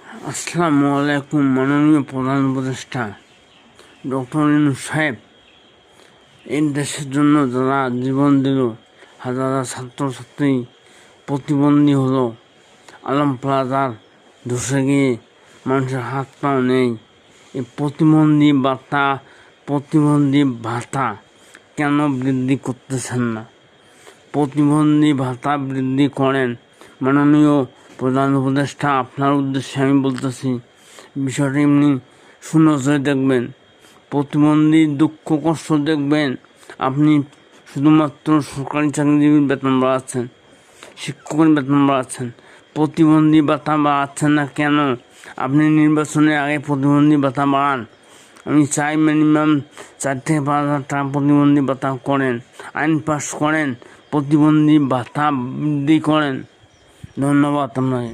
আসসালামু আলাইকুম। মাননীয় প্রধান উপদেষ্টা ডক্টর ইউনূস সাহেব, এই দেশের জন্য যারা জীবন দিল, হাজার হাজার ছাত্রছাত্রী প্রতিবন্ধী হলো, আলম প্লাজার ধসে গিয়ে মানুষের হাত পাও নেই, এই প্রতিবন্ধী ভাতা কেন বৃদ্ধি করতেছেন না? প্রতিবন্ধী ভাতা বৃদ্ধি করেন। মাননীয় প্রধান উপদেষ্টা, আপনার উদ্দেশ্যে আমি বলতেছি, বিষয়টা এমনি সুনজরে দেখবেন। প্রতিবন্ধী দুঃখ কষ্ট দেখবেন। আপনি শুধুমাত্র সরকারি চাকরিজীবীর বেতন বাড়াচ্ছেন, শিক্ষকের বেতন বাড়াচ্ছেন, প্রতিবন্ধী ভাতা বাড়াচ্ছেন না কেন? আপনি নির্বাচনের আগে প্রতিবন্ধী ভাতা বাড়ান। আমি চাই মিনিমাম 4 থেকে 5 হাজার টাকা প্রতিবন্ধী ভাতা করেন, আইন পাস করেন, প্রতিবন্ধী ভাতা বৃদ্ধি করেন। ধন্যবাদ আপনাকে।